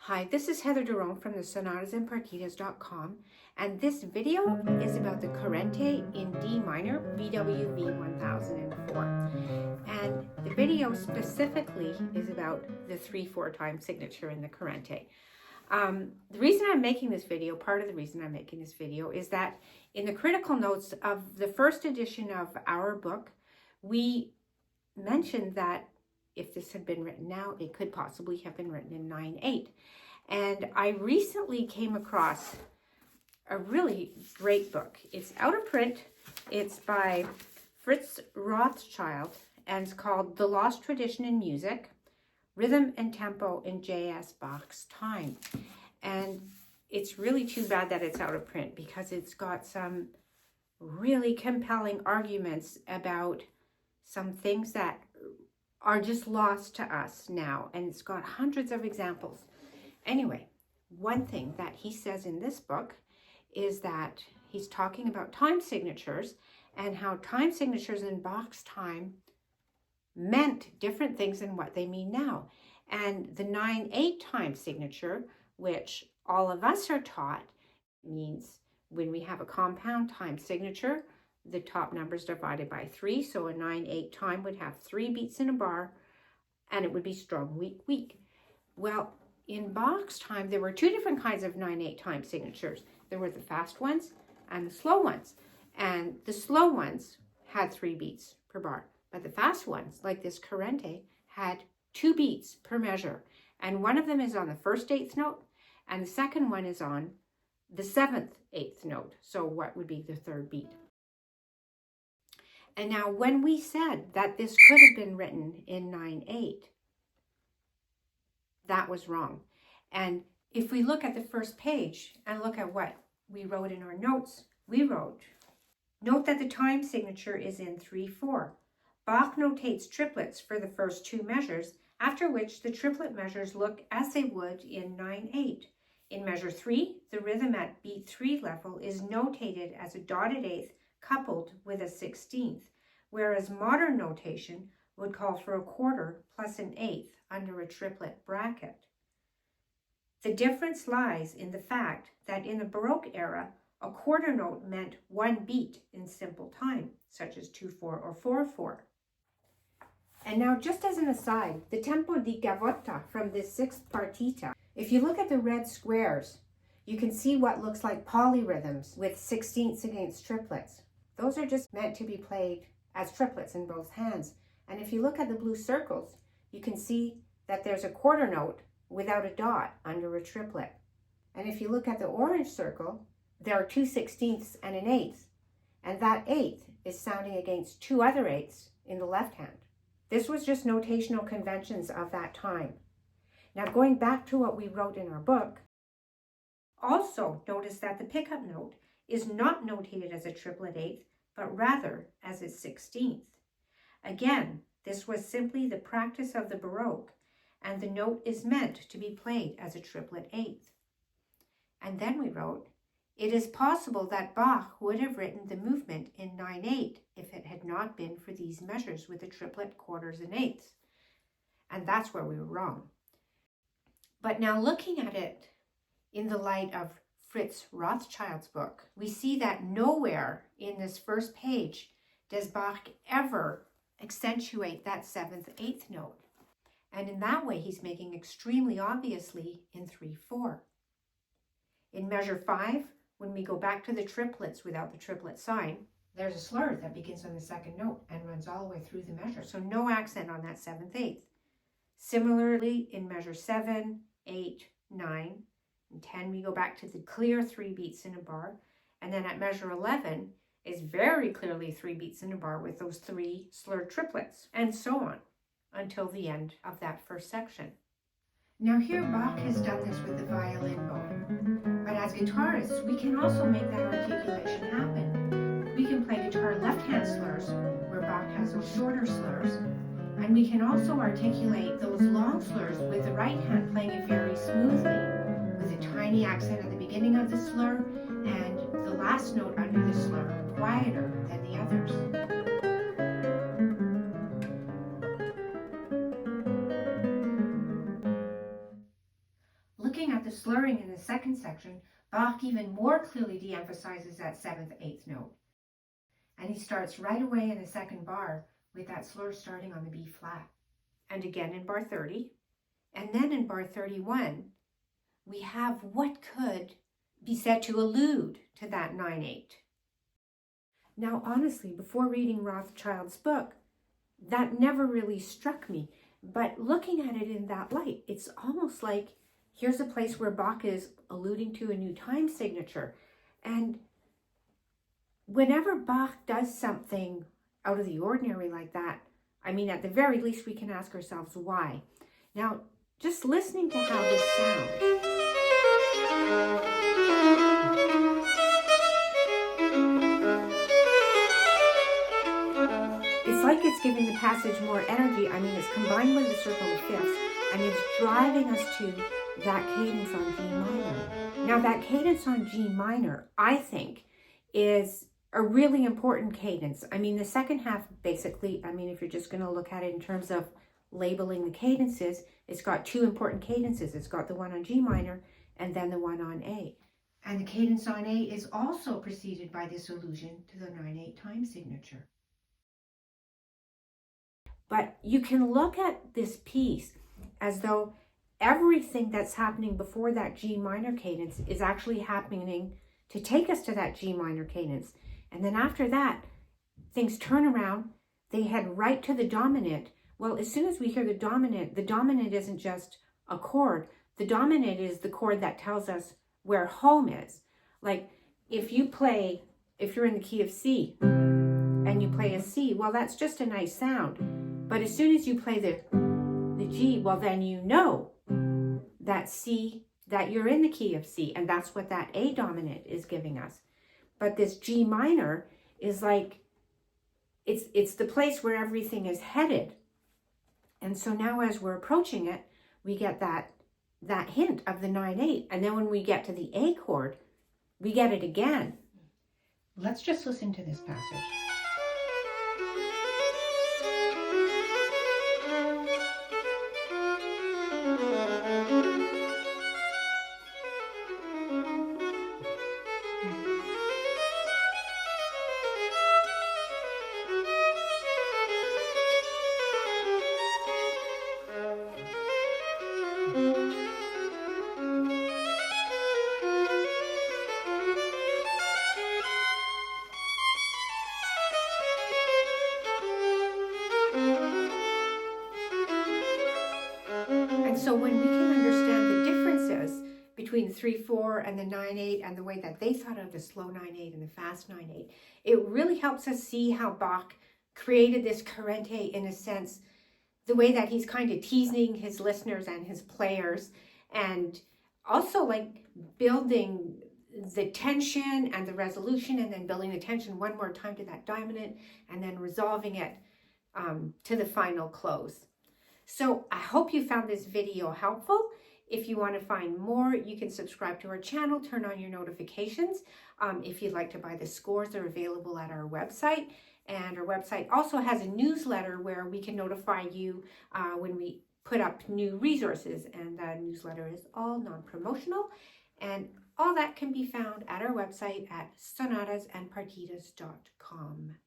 Hi, this is Heather DeRome from the sonatasandpartitas.com, and this video is about the Corrente in D minor, BWV 1004. And the video specifically is about the 3/4 time signature in the Corrente. The reason I'm making this video, part of the reason I'm making this video, is that in the critical notes of the first edition of our book, we mentioned that if this had been written now, it could possibly have been written in 9/8. And I recently came across a really great book. It's out of print. It's by Fritz Rothschild, and it's called The Lost Tradition in Music, Rhythm and Tempo in J.S. Bach's Time. And it's really too bad that it's out of print because it's got some really compelling arguments about some things that are just lost to us now, and it's got hundreds of examples. Anyway, one thing that he says in this book is that he's talking about time signatures and how time signatures in Bach's time meant different things than what they mean now. And the 9/8 time signature, which all of us are taught, means when we have a compound time signature, the top number is divided by 3, so a 9/8 time would have 3 beats in a bar, and it would be strong, weak, weak. Well, in Bach's time, there were 2 different kinds of 9/8 time signatures. There were the fast ones and the slow ones, and the slow ones had 3 beats per bar, but the fast ones, like this Corrente, had 2 beats per measure, and one of them is on the first eighth note, and the second one is on the 7th eighth note, so what would be the 3rd beat? And now when we said that this could have been written in 9/8, that was wrong. And if we look at the first page and look at what we wrote in our notes, we wrote, note that the time signature is in 3/4. Bach notates triplets for the first 2 measures, after which the triplet measures look as they would in 9/8. In measure 3, the rhythm at beat 3 level is notated as a dotted eighth coupled with a 16th, whereas modern notation would call for a quarter plus an eighth under a triplet bracket. The difference lies in the fact that in the Baroque era, a quarter note meant 1 beat in simple time, such as 2/4 or 4/4. And now, just as an aside, the tempo di gavotta from this 6th partita, if you look at the red squares, you can see what looks like polyrhythms with 16ths against triplets. Those are just meant to be played as triplets in both hands. And if you look at the blue circles, you can see that there's a quarter note without a dot under a triplet. And if you look at the orange circle, there are 2 16ths and an eighth. And that eighth is sounding against 2 other eighths in the left hand. This was just notational conventions of that time. Now, going back to what we wrote in our book, also notice that the pickup note is not notated as a triplet eighth, but rather as a 16th. Again, this was simply the practice of the Baroque, and the note is meant to be played as a triplet eighth. And then we wrote, it is possible that Bach would have written the movement in 9/8 if it had not been for these measures with the triplet quarters and eighths. And that's where we were wrong. But now looking at it in the light of Fritz Rothschild's book, we see that nowhere in this first page does Bach ever accentuate that 7th eighth note. And in that way, he's making extremely obviously in 3/4. In measure 5, when we go back to the triplets without the triplet sign, there's a slur that begins on the 2nd note and runs all the way through the measure. So no accent on that 7th eighth. Similarly, in measure 7, 8, 9, and 10, we go back to the clear 3 beats in a bar. And then at measure 11 is very clearly 3 beats in a bar with those 3 slurred triplets, and so on until the end of that first section. Now here Bach has done this with the violin bone, but as guitarists we can also make that articulation happen. We can play guitar left-hand slurs where Bach has those shorter slurs, and we can also articulate those long slurs with the right hand, playing it very smoothly with a tiny accent at the beginning of the slur and the last note under the slur quieter than the others. slurring in the second section, Bach even more clearly de-emphasizes that 7th, 8th note. And he starts right away in the second bar with that slur starting on the B flat. And again in bar 30. And then in bar 31, we have what could be said to allude to that 9/8. Now, honestly, before reading Rothschild's book, that never really struck me. But looking at it in that light, it's almost like here's a place where Bach is alluding to a new time signature. And whenever Bach does something out of the ordinary like that, I mean, at the very least, we can ask ourselves why. Now, just listening to how this sounds. It's like it's giving the passage more energy. I mean, it's combined with the circle of fifths, and it's driving us to that cadence on G minor. Now, that cadence on G minor, I think, is a really important cadence. I mean, the second half, basically, I mean, if you're just going to look at it in terms of labeling the cadences, it's got two important cadences. It's got the one on G minor and then the one on A. And the cadence on A is also preceded by this allusion to the 9/8 time signature. But you can look at this piece as though everything that's happening before that G minor cadence is actually happening to take us to that G minor cadence. And then after that, things turn around, they head right to the dominant. Well, as soon as we hear the dominant isn't just a chord. The dominant is the chord that tells us where home is. Like if you're in the key of C and you play a C, well, that's just a nice sound. But as soon as you play the G, well, then you know that C, that you're in the key of C, and that's what that A dominant is giving us. But this G minor is like, it's the place where everything is headed. And so now as we're approaching it, we get that hint of the 9/8. And then when we get to the A chord, we get it again. Let's just listen to this passage. And so when we can understand the differences between the 3/4 and the 9/8 and the way that they thought of the slow 9/8 and the fast 9/8, it really helps us see how Bach created this Corrente in a sense, the way that he's kind of teasing his listeners and his players, and also like building the tension and the resolution, and then building the tension one more time to that dominant, and then resolving it to the final close. So I hope you found this video helpful. If you want to find more, you can subscribe to our channel, turn on your notifications. If you'd like to buy the scores, they're available at our website. And our website also has a newsletter where we can notify you when we put up new resources. And the newsletter is all non-promotional. And all that can be found at our website at sonatasandpartitas.com.